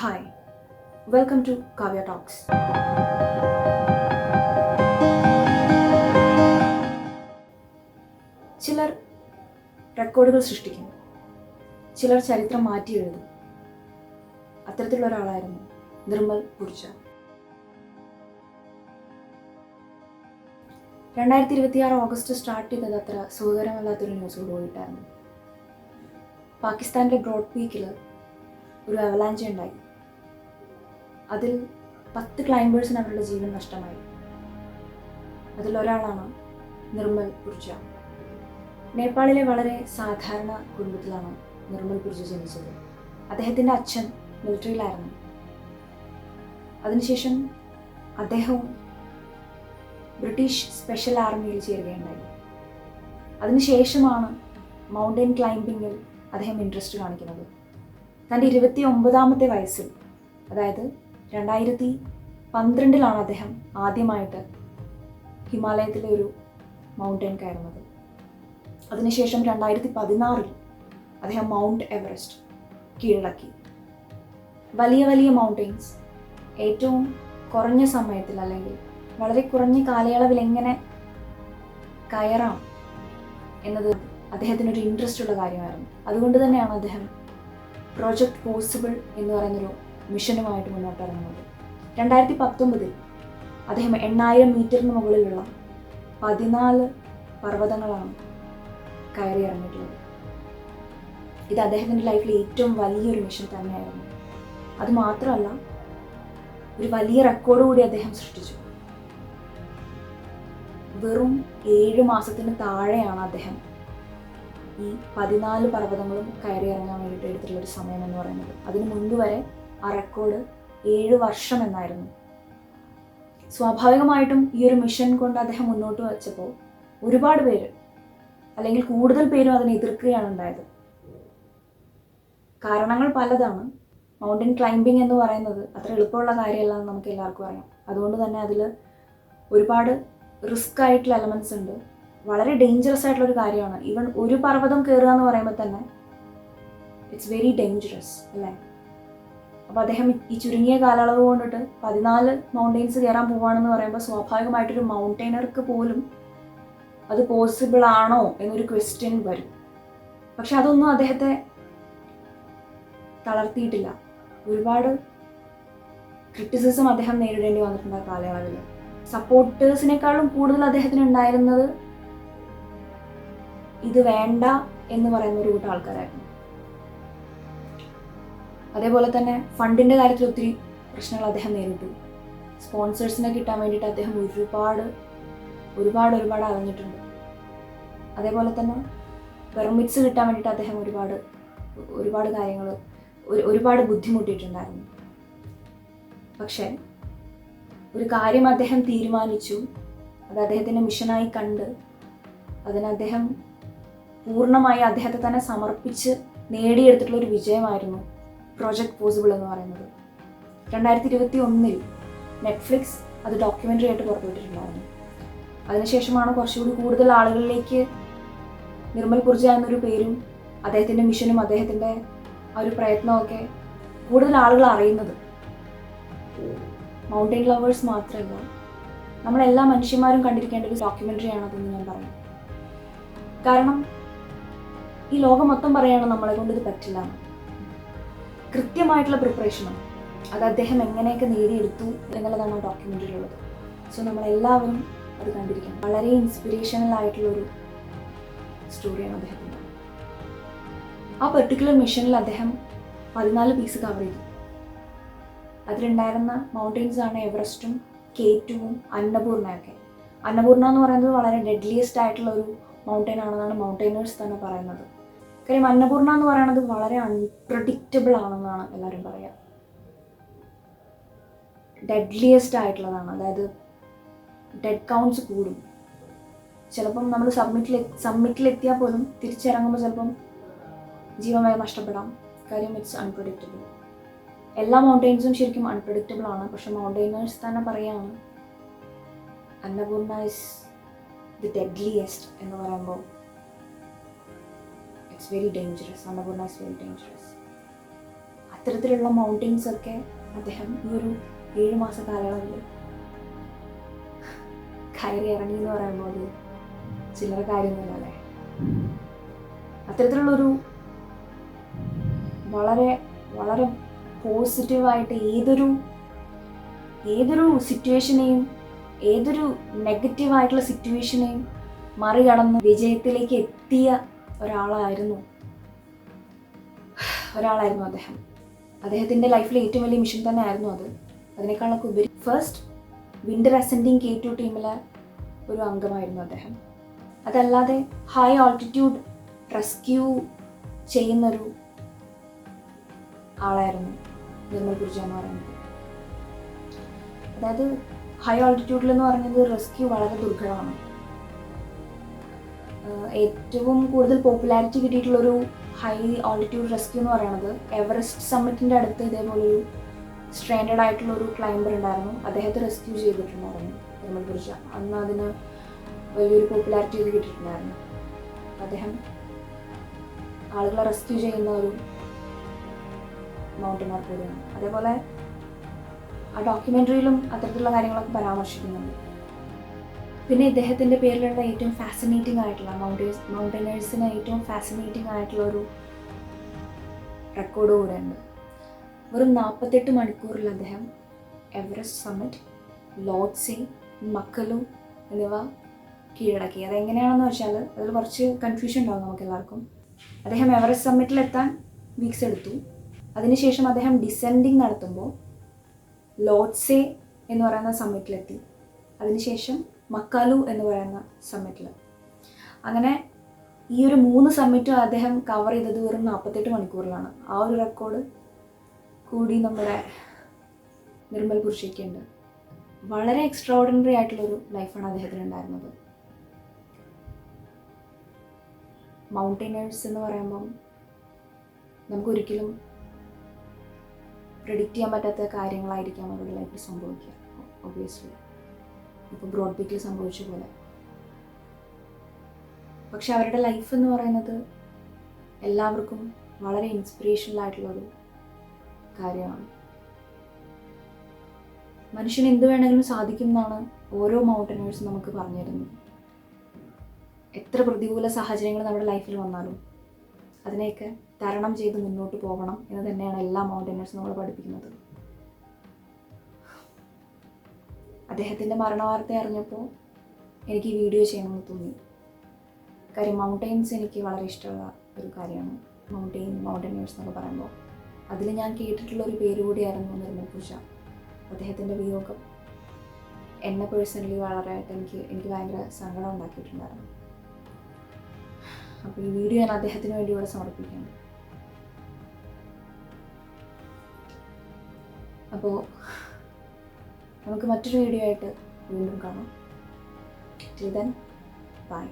Hi, welcome to Kavya Talks. ചിലർ റെക്കോർഡുകൾ സൃഷ്ടിക്കും, ചിലർ ചരിത്രം മാറ്റി എഴുതും. അത്തരത്തിലുള്ള ഒരാളായിരുന്നു നിർമ്മൽ ഗുർജ. 2026 ഓഗസ്റ്റ് സ്റ്റാർട്ട് ചെയ്തത് അത്ര സുഖകരമല്ലാത്തൊരു ന്യൂസ് പോയിട്ടായിരുന്നു. പാകിസ്ഥാനിലെ ബ്രോഡ് പീക്കിൽ ഒരു അവലാഞ്ച ഉണ്ടായി. അതിൽ 10 ക്ലൈംബേഴ്സിന് അവരുടെ ജീവൻ നഷ്ടമായി. അതിലൊരാളാണ് നിർമ്മൽ ഗുർജ. നേപ്പാളിലെ വളരെ സാധാരണ കുടുംബത്തിലാണ് നിർമ്മൽ ഗുർജ ജനിച്ചത്. അദ്ദേഹത്തിൻ്റെ അച്ഛൻ മിലിറ്ററിയിലായിരുന്നു. അതിനുശേഷം അദ്ദേഹവും ബ്രിട്ടീഷ് സ്പെഷ്യൽ ആർമിയിൽ ചേരുകയുണ്ടായി. അതിനുശേഷമാണ് മൗണ്ടൻ ക്ലൈംബിങ്ങിൽ അദ്ദേഹം ഇൻട്രസ്റ്റ് കാണിക്കുന്നത്. തൻ്റെ 29ാമത്തെ വയസ്സിൽ, അതായത് 2012 അദ്ദേഹം ആദ്യമായിട്ട് ഹിമാലയത്തിലെ ഒരു മൗണ്ടൻ കയറുന്നത്. അതിനുശേഷം 2016 അദ്ദേഹം മൗണ്ട് എവറസ്റ്റ് കീഴടക്കി. വലിയ വലിയ മൗണ്ടെയ്ൻസ് ഏറ്റവും കുറഞ്ഞ സമയത്തിൽ അല്ലെങ്കിൽ വളരെ കുറഞ്ഞ കാലയളവിൽ എങ്ങനെ കയറാം എന്നത് അദ്ദേഹത്തിനൊരു ഇൻട്രസ്റ്റ് ഉള്ള കാര്യമായിരുന്നു. അതുകൊണ്ട് തന്നെയാണ് അദ്ദേഹം പ്രോജക്റ്റ് പോസിബിൾ എന്ന് പറയുന്നൊരു മിഷനുമായിട്ട് മുന്നോട്ട് ഇറങ്ങുന്നത്. 2019 അദ്ദേഹം 8000 മീറ്ററിന് മുകളിലുള്ള 14 പർവ്വതങ്ങളാണ് കയറി ഇറങ്ങിയിട്ടുള്ളത്. ഇത് അദ്ദേഹത്തിൻ്റെ ലൈഫിൽ ഏറ്റവും വലിയൊരു മിഷൻ തന്നെയായിരുന്നു. അതുമാത്രമല്ല, ഒരു വലിയ റെക്കോർഡ് കൂടി അദ്ദേഹം സൃഷ്ടിച്ചു. വെറും 7 മാസത്തിന് താഴെയാണ് അദ്ദേഹം ഈ 14 പർവ്വതങ്ങളും കയറി ഇറങ്ങാൻ വേണ്ടിയിട്ട് എടുത്തിട്ടുള്ളൊരു സമയം എന്ന് പറയുന്നത്. അതിന് മുൻപ് വരെ ആ റെക്കോർഡ് 7 വർഷം എന്നായിരുന്നു. സ്വാഭാവികമായിട്ടും ഈ ഒരു മിഷൻ കൊണ്ട് അദ്ദേഹം മുന്നോട്ട് വച്ചപ്പോൾ ഒരുപാട് പേര്, അല്ലെങ്കിൽ കൂടുതൽ പേരും അതിനെ എതിർക്കുകയാണ് ഉണ്ടായത്. കാരണങ്ങൾ പലതാണ്. മൗണ്ടൻ ക്ലൈംബിംഗ് എന്ന് പറയുന്നത് അത്ര എളുപ്പമുള്ള കാര്യമല്ല എന്ന് നമുക്ക് എല്ലാവർക്കും അറിയാം. അതുകൊണ്ട് തന്നെ അതിൽ ഒരുപാട് റിസ്ക് ആയിട്ടുള്ള എലമെൻറ്റ്സ് ഉണ്ട്. വളരെ ഡേഞ്ചറസ് ആയിട്ടുള്ളൊരു കാര്യമാണ്. ഈവൻ ഒരു പർവ്വതം കയറുക എന്ന് പറയുമ്പോൾ തന്നെ ഇറ്റ്സ് വെരി ഡേഞ്ചറസ് അല്ലേ? അപ്പോൾ അദ്ദേഹം ഈ ചുരുങ്ങിയ കാലയളവ് കൊണ്ടിട്ട് 14 മൗണ്ടെയ്ൻസ് കയറാൻ പോവുകയാണെന്ന് പറയുമ്പോൾ സ്വാഭാവികമായിട്ടൊരു മൗണ്ടൈനർക്ക് പോലും അത് പോസിബിൾ ആണോ എന്നൊരു ക്വസ്റ്റ്യൻ വരും. പക്ഷെ അതൊന്നും അദ്ദേഹത്തെ തളർത്തിയിട്ടില്ല. ഒരുപാട് ക്രിറ്റിസിസം അദ്ദേഹം നേരിടേണ്ടി വന്നിട്ടുണ്ട് ആ കാലയളവിൽ. സപ്പോർട്ടേഴ്സിനേക്കാളും കൂടുതൽ അദ്ദേഹത്തിന് ഉണ്ടായിരുന്നത് ഇത് വേണ്ട എന്ന് പറയുന്ന ഒരു കൂട്ടം ആൾക്കാരായിരുന്നു. അതേപോലെ തന്നെ ഫണ്ടിൻ്റെ കാര്യത്തിൽ ഒത്തിരി പ്രശ്നങ്ങൾ അദ്ദേഹം നേരിട്ടു. സ്പോൺസേഴ്സിനെ കിട്ടാൻ വേണ്ടിയിട്ട് അദ്ദേഹം ഒരുപാട് അറിഞ്ഞിട്ടുണ്ട്. അതേപോലെ തന്നെ പെർമിറ്റ്സ് കിട്ടാൻ വേണ്ടിയിട്ട് അദ്ദേഹം ഒരുപാട് കാര്യങ്ങൾ ഒരുപാട് ബുദ്ധിമുട്ടിയിട്ടുണ്ടായിരുന്നു. പക്ഷേ ഒരു കാര്യം അദ്ദേഹം തീരുമാനിച്ചു, അത് അദ്ദേഹത്തിൻ്റെ മിഷനായി കണ്ട് അതിന് അദ്ദേഹം പൂർണ്ണമായി അദ്ദേഹത്തെ തന്നെ സമർപ്പിച്ച് നേടിയെടുത്തിട്ടുള്ളൊരു വിജയമായിരുന്നു പ്രോജക്റ്റ് പോസിബിൾ എന്ന് പറയുന്നത്. 2021 നെറ്റ്ഫ്ലിക്സ് അത് ഡോക്യുമെൻ്ററി ആയിട്ട് പുറത്തുവിട്ടിട്ടുണ്ടായിരുന്നു. അതിനുശേഷമാണ് കുറച്ചുകൂടി കൂടുതൽ ആളുകളിലേക്ക് നിർമ്മൽ ഗുർജ എന്നൊരു പേരും അദ്ദേഹത്തിൻ്റെ മിഷനും അദ്ദേഹത്തിൻ്റെ ആ ഒരു പ്രയത്നമൊക്കെ കൂടുതൽ ആളുകൾ അറിയുന്നത്. മൗണ്ടൻ ലവേഴ്സ് മാത്രമല്ല, നമ്മളെല്ലാ മനുഷ്യന്മാരും കണ്ടിരിക്കേണ്ട ഒരു ഡോക്യുമെൻ്ററി ആണതെന്ന് ഞാൻ പറയും. കാരണം ഈ ലോകം മൊത്തം പറയുകയാണ് നമ്മളെ കൊണ്ട് ഇത് പറ്റില്ല. കൃത്യമായിട്ടുള്ള പ്രിപ്പറേഷനും അത് അദ്ദേഹം എങ്ങനെയൊക്കെ നേടിയെടുത്തു എന്നുള്ളതാണ് ആ ഡോക്യുമെൻ്ററിയിലുള്ളത്. സോ നമ്മളെല്ലാവരും അത് കണ്ടിരിക്കണം. വളരെ ഇൻസ്പിറേഷണൽ ആയിട്ടുള്ളൊരു സ്റ്റോറിയാണ് അദ്ദേഹത്തിൻ്റെ. ആ പെർട്ടിക്കുലർ മിഷനിൽ അദ്ദേഹം 14 പീസ് കവർ ചെയ്തു. അതിലുണ്ടായിരുന്ന മൗണ്ടെയ്ൻസ് ആണ് എവറസ്റ്റും K2ഉം അന്നപൂർണയൊക്കെ. അന്നപൂർണ എന്ന് പറയുന്നത് വളരെ ഡെഡ്ലിയസ്റ്റ് ആയിട്ടുള്ള ഒരു മൗണ്ടെയിൻ ആണെന്നാണ് മൗണ്ടൈനേഴ്സ് തന്നെ പറയുന്നത്. കാര്യം അന്നപൂർണ എന്ന് പറയുന്നത് വളരെ അൺപ്രഡിക്റ്റബിൾ ആണെന്നാണ് എല്ലാവരും പറയുക. ഡെഡ്ലിയസ്റ്റ് ആയിട്ടുള്ളതാണ്. അതായത് ഡെഡ് കൗണ്ട്സ് കൂടും. ചിലപ്പം നമ്മൾ സബ്മിറ്റിലെത്തിയാൽ പോലും തിരിച്ചിറങ്ങുമ്പോൾ ചിലപ്പം ജീവൻ വരെ നഷ്ടപ്പെടാം. കാര്യം ഇറ്റ്സ് അൺപ്രഡിക്റ്റബിൾ. എല്ലാ മൗണ്ടെയ്ൻസും ശരിക്കും അൺപ്രഡിക്റ്റബിൾ ആണ്. പക്ഷെ മൗണ്ടൈനേഴ്സ് തന്നെ പറയുകയാണ് അന്നപൂർണ ഇസ് ദി ഡെഡ്ലിയസ്റ്റ് എന്ന് പറയുമ്പോൾ it's very dangerous. Annapurna is very dangerous. അത്തരത്തിലുള്ള മൗണ്ടെയിൻസ് ഒക്കെ അദ്ദേഹം ഈ ഒരു 7 മാസ കാലയളവിൽ കയറി ഇറങ്ങി എന്ന് പറയുമ്പോൾ അത് ചില്ലറ കാര്യമൊന്നുമില്ല അല്ലേ. അത്തരത്തിലുള്ളൊരു വളരെ വളരെ പോസിറ്റീവായിട്ട് ഏതൊരു സിറ്റുവേഷനെയും, ഏതൊരു നെഗറ്റീവായിട്ടുള്ള സിറ്റുവേഷനെയും മറികടന്ന് വിജയത്തിലേക്ക് എത്തിയ ഒരാളായിരുന്നു അദ്ദേഹം. അദ്ദേഹത്തിൻ്റെ ലൈഫിലെ ഏറ്റവും വലിയ മിഷൻ തന്നെ ആയിരുന്നു അത്. അതിനേക്കാളൊക്കെ ഉപരി ഫസ്റ്റ് വിൻ്റർ അസെൻഡിങ് K2 ടീമിലെ ഒരു അംഗമായിരുന്നു അദ്ദേഹം. അതല്ലാതെ ഹൈ ആൾട്ടിറ്റ്യൂഡ് റെസ്ക്യൂ ചെയ്യുന്നൊരു ആളായിരുന്നു നിർമ്മൽ ഗുർജ എന്ന് പറയുന്നത്. അതായത് ഹൈ ആൾട്ടിറ്റ്യൂഡിൽ എന്ന് പറയുന്നത് റെസ്ക്യൂ വളരെ ദുർഘടമാണ്. ഏറ്റവും കൂടുതൽ പോപ്പുലാരിറ്റി കിട്ടിയിട്ടുള്ളൊരു ഹൈ ആൾട്ടിറ്റ്യൂഡ് റെസ്ക്യൂ എന്ന് പറയുന്നത് എവറസ്റ്റ് സമ്മിറ്റിൻ്റെ അടുത്ത് ഇതേപോലൊരു സ്ട്രാൻഡേർഡ് ആയിട്ടുള്ളൊരു ക്ലൈംബർ ഉണ്ടായിരുന്നു. അദ്ദേഹത്തെ റെസ്ക്യൂ ചെയ്തിട്ടുണ്ടായിരുന്നു നിർമ്മൽ ഗുർജ. അന്ന് അതിന് വലിയൊരു പോപ്പുലാരിറ്റി ഇത് കിട്ടിയിട്ടുണ്ടായിരുന്നു. അദ്ദേഹം ആളുകളെ റെസ്ക്യൂ ചെയ്യുന്ന ഒരു മൗണ്ടനർ കൂടിയാണ്. അതേപോലെ ആ ഡോക്യുമെൻ്ററിയിലും അത്തരത്തിലുള്ള കാര്യങ്ങളൊക്കെ പരാമർശിക്കുന്നുണ്ട്. പിന്നെ ഇദ്ദേഹത്തിൻ്റെ പേരിലുള്ള ഏറ്റവും ഫാസിനേറ്റിംഗ് ആയിട്ടുള്ള മൗണ്ടനേഴ്സിന് ഏറ്റവും ഫാസിനേറ്റിംഗ് ആയിട്ടുള്ള ഒരു റെക്കോർഡ് കൂടെ ഉണ്ട്. വെറും 48 മണിക്കൂറിൽ അദ്ദേഹം എവറസ്റ്റ് സമ്മിറ്റ്, ലോഡ്സെ, മക്കലു എന്നിവ കീഴടക്കി. അതെങ്ങനെയാണെന്ന് വെച്ചാൽ അതിൽ കുറച്ച് കൺഫ്യൂഷൻ ഉണ്ടാവും നമുക്ക് എല്ലാവർക്കും. അദ്ദേഹം എവറസ്റ്റ് സമ്മിറ്റിലെത്താൻ വീക്സ് എടുത്തു. അതിനുശേഷം അദ്ദേഹം ഡിസെൻഡിങ് നടത്തുമ്പോൾ ലോഡ്സെ എന്ന് പറയുന്ന സമ്മിറ്റിലെത്തി. അതിനുശേഷം മക്കാലു എന്ന് പറയുന്ന സമ്മിറ്റിൽ. അങ്ങനെ ഈ ഒരു 3 സമ്മിറ്റും അദ്ദേഹം കവർ ചെയ്തത് വെറും 48 മണിക്കൂറിലാണ്. ആ ഒരു റെക്കോർഡ് കൂടി നമ്മുടെ നിർമ്മൽ ഗുർജയ്ക്കുണ്ട്. വളരെ എക്സ്ട്രാ ഓർഡിനറി ആയിട്ടുള്ളൊരു ലൈഫാണ് അദ്ദേഹത്തിന് ഉണ്ടായിരുന്നത്. മൗണ്ടൈനേഴ്സ് എന്ന് പറയുമ്പം നമുക്കൊരിക്കലും പ്രെഡിക്റ്റ് ചെയ്യാൻ പറ്റാത്ത കാര്യങ്ങളായിരിക്കാം അവരുടെ ലൈഫിൽ സംഭവിക്കുക. ഒബ്വിയസ്ലി ഇപ്പോൾ ബ്രോഡ് പീക്കിൽ സംഭവിച്ച പോലെ. പക്ഷെ അവരുടെ ലൈഫ് എന്ന് പറയുന്നത് എല്ലാവർക്കും വളരെ ഇൻസ്പിറേഷണൽ ആയിട്ടുള്ളൊരു കാര്യമാണ്. മനുഷ്യന് എന്ത് വേണമെങ്കിലും സാധിക്കും എന്നാണ് ഓരോ മൗണ്ടനേഴ്സും നമുക്ക് പറഞ്ഞു തരുന്നത്. എത്ര പ്രതികൂല സാഹചര്യങ്ങൾ നമ്മുടെ ലൈഫിൽ വന്നാലും അതിനെയൊക്കെ തരണം ചെയ്ത് മുന്നോട്ട് പോകണം എന്ന് തന്നെയാണ് എല്ലാ മൗണ്ടനേഴ്സും നമ്മളെ പഠിപ്പിക്കുന്നത്. അദ്ദേഹത്തിൻ്റെ മരണവാർത്ത അറിഞ്ഞപ്പോൾ എനിക്ക് ഈ വീഡിയോ ചെയ്യണമെന്ന് തോന്നി. കാര്യം മൗണ്ടെയിൻസ് എനിക്ക് വളരെ ഇഷ്ടമുള്ള ഒരു കാര്യമാണ്. മൗണ്ടനേഴ്സ് എന്നൊക്കെ പറയുമ്പോൾ അതിൽ ഞാൻ കേട്ടിട്ടുള്ളൊരു പേര് കൂടിയായിരുന്നു നിർമ്മൽ ഗുർജ. അദ്ദേഹത്തിൻ്റെ വിയോഗം എന്നെ പേഴ്സണലി വളരെയായിട്ട് എനിക്ക് ഭയങ്കര സങ്കടം ഉണ്ടാക്കിയിട്ടുണ്ടായിരുന്നു. അപ്പോൾ ഈ വീഡിയോ ഞാൻ അദ്ദേഹത്തിന് വേണ്ടി ഇവിടെ സമർപ്പിക്കുകയാണ്. അപ്പോൾ നമുക്ക് മറ്റൊരു വീഡിയോ ആയിട്ട് വീണ്ടും കാണാം. Till then, bye.